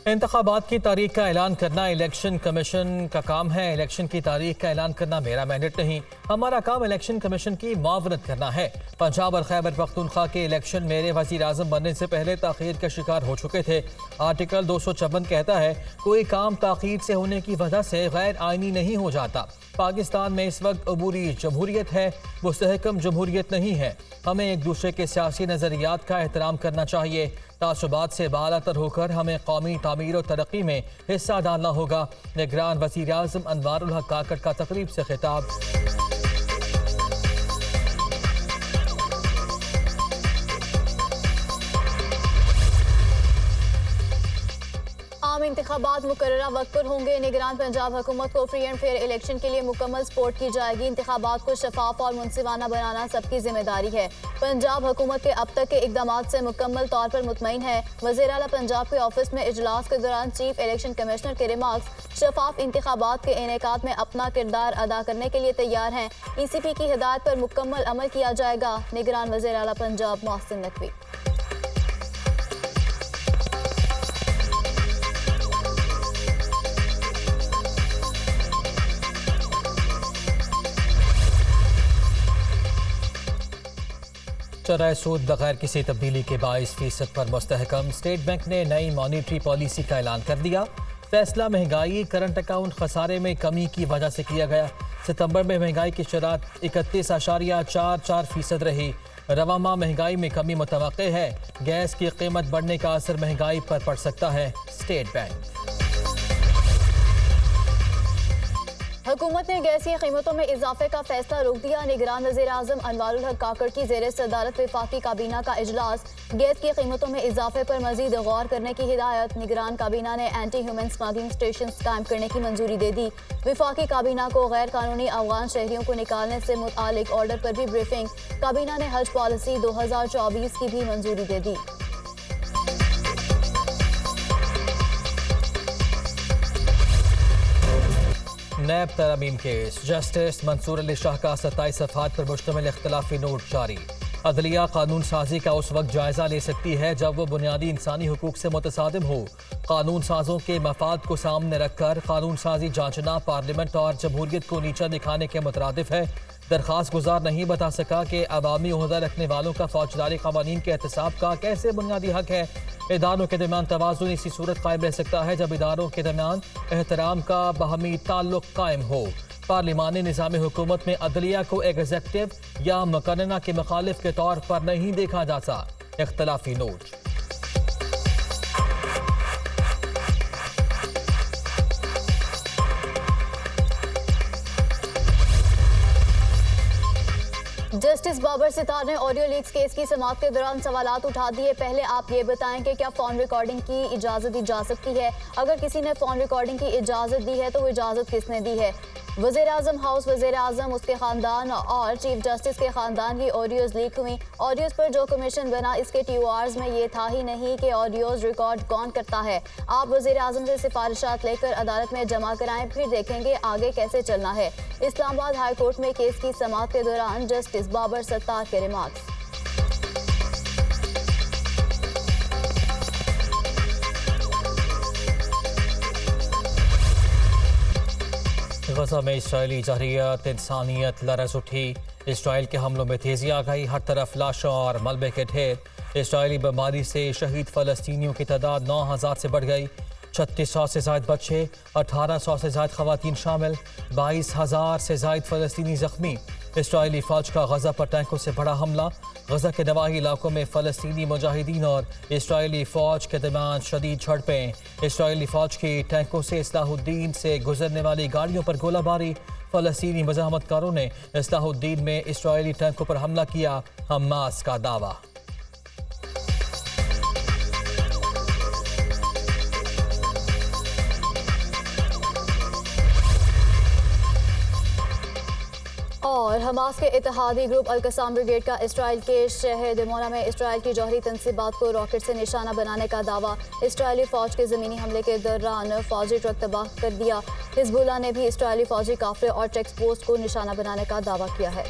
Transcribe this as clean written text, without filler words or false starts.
इंतखाबात की तारीख का ऐलान करना इलेक्शन कमीशन का काम है। इलेक्शन की तारीख का ऐलान करना मेरा मैंडेट नहीं, हमारा काम इलेक्शन कमीशन की मुआवनत करना है। पंजाब और खैबर पख्तूनख्वा के इलेक्शन मेरे वज़ीर आज़म बनने से पहले ताख़ीर का शिकार हो चुके थे। आर्टिकल 256 कहता है कोई काम ताख़ीर से होने की वजह से गैर आइनी नहीं हो जाता। पाकिस्तान में इस वक्त अबूरी जमहूरियत है, मुस्तहकम जमहूरियत नहीं है। हमें एक दूसरे के सियासी नज़रियात का एहतराम करना चाहिए। तासुबात से बालातर होकर हमें कौमी तामीर और तरक्की में हिस्सा डालना होगा। निगरान वज़ीर आज़म अनवारुल हक काकड़ का तकरीब से खिताब। आम इंतखाबात मुकर्ररा वक्त पर होंगे। निगरान पंजाब हुकूमत को फ्री एंड फेयर इलेक्शन के लिए मुकम्मल सपोर्ट की जाएगी। इंतखाबात को शफाफ और मुनसिफाना बनाना सबकी जिम्मेदारी है। पंजाब हुकूमत के अब तक के इकदाम से मुकम्मल तौर पर मुतमईन है। वज़ीर आला पंजाब के ऑफिस में इजलास के दौरान चीफ इलेक्शन कमिश्नर के रिमार्क्स शफाफ इंतखाबात के इनेकाद में अपना किरदार अदा करने के लिए तैयार हैं। ECP की हिदायत पर मुकम्मल अमल किया जाएगा। निगरान वज़ीर आला पंजाब मोहसिन नकवी। चराए सूद बगैर किसी तब्दीली के 22% पर मुस्तहकम। स्टेट बैंक ने नई मॉनिटरी पॉलिसी का ऐलान कर दिया। फैसला महंगाई करंट अकाउंट खसारे में कमी की वजह से किया गया। सितंबर में महंगाई की शरह 31.44% रही। रवा माह महंगाई में कमी मुतवक्के है। गैस की कीमत बढ़ने का असर महंगाई पर पड़ सकता है। State bank. हुकूमत ने गैस की कीमतों में इजाफे का फैसला रोक दिया। निगरान वज़ीर आज़म अनवारुल हक काकड़ की ज़ेर सदारत वफाकी काबीना का इजलास। गैस की कीमतों में इजाफे पर मजीद गौर करने की हिदायत। निगरान काबीना ने एंटी ह्यूमन स्मगलिंग स्टेशन कायम करने की मंजूरी दे दी। वफाकी काबीना को गैर कानूनी अफगान शहरियों को निकालने से मुतालिक ऑर्डर पर भी ब्रीफिंग। काबीना ने हज पॉलिसी 2024 की भी मंजूरी दे दी। नैब तरमीम केस। जस्टिस मंसूर अली शाह का 27 सफ़हात पर मुश्तमिल इख्तिलाफी नोट जारी। अदलिया कानून साजी का उस वक्त जायजा ले सकती है जब वो बुनियादी इंसानी हुकूक से मुतसादिम हो। कानून साजों के मफाद को सामने रखकर कानून साजी जांचना पार्लियामेंट और जमहूरियत को नीचा दिखाने के मुतरादिफ है। दरख्वास्त गुजार नहीं बता सका कि अवामी ओहदा रखने वालों का फौजदारी कवानीन के एहतसाब का कैसे बुनियादी हक है। इदारों के दरमियान तवाज़ुन इसी सूरत कायम रह सकता है जब इदारों के दरमियान एहतराम का बाहमी ताल्लुक कायम हो। पार्लिमानी निज़ाम हुकूमत में अदलिया को एग्जेक्टिव या मुकर्रना के मुखालिफ के तौर पर नहीं देखा जाता। इख्तिलाफी नोट। जस्टिस बाबर सितार ने ऑडियो लीक्स केस की समाअत के दौरान सवालात उठा दिए। पहले आप ये बताएं कि क्या फ़ोन रिकॉर्डिंग की इजाज़त दी जा सकती है? अगर किसी ने फ़ोन रिकॉर्डिंग की इजाज़त दी है तो वो इजाज़त किसने दी है? वज़ीर आज़म हाउस, वज़ीर आज़म, उसके ख़ानदान और चीफ जस्टिस के ख़ानदान की ऑडियोज़ लीक हुई। ऑडियोज़ पर जो कमीशन बना इसके TORs में ये था ही नहीं कि ऑडियोज़ रिकॉर्ड कौन करता है। आप वज़ीर आज़म से सिफारिशात लेकर अदालत में जमा कराएं, फिर देखेंगे आगे कैसे चलना है। इस्लामाबाद हाई कोर्ट में केस की समाअत के दौरान जस्टिस बाबर सत्तार के रिमार्क्स। गज़ा में इसराइली जहरीत इंसानियत लरज़ उठी। इसराइल के हमलों में तेजी आ गई। हर तरफ लाशों और मलबे के ढेर। इसराइली बीमारी से शहीद फ़लस्तीनियों की तादाद 9000 से बढ़ गई। 3600 से ज़ायद बच्चे, 1800 से ज़ायद ख़वातीन शामिल, 22000 से ज़ायद फ़लस्तीनी ज़ख्मी। इसराइली फ़ौज का गज़ा पर टैंकों से बड़ा हमला। गज़ा के नवाही इलाकों में फ़लस्तीनी मुजाहिदीन और इसराइली फ़ौज के दरमियान शदीद झड़पें। इसराइली फ़ौज की टैंकों से इस्लाहुद्दीन से गुजरने वाली गाड़ियों पर गोलाबारी। फ़लस्तीनी मज़ाहमतकारों ने इस्लाहुद्दीन में इसराइली टैंकों पर हमला किया। हमास का दावा। और हमास के इत्तेहादी ग्रुप अल-कसाम ब्रिगेड का इसराइल के शहर दिमोना में इसराइल की जौहरी तंसीबात को रॉकेट से निशाना बनाने का दावा। इसराइली फ़ौज के ज़मीनी हमले के दौरान फ़ौजी ट्रक तबाह कर दिया। हिज़्बुल्लाह ने भी इसराइली फ़ौजी काफ़िले और चेक पोस्ट को निशाना बनाने का दावा किया है।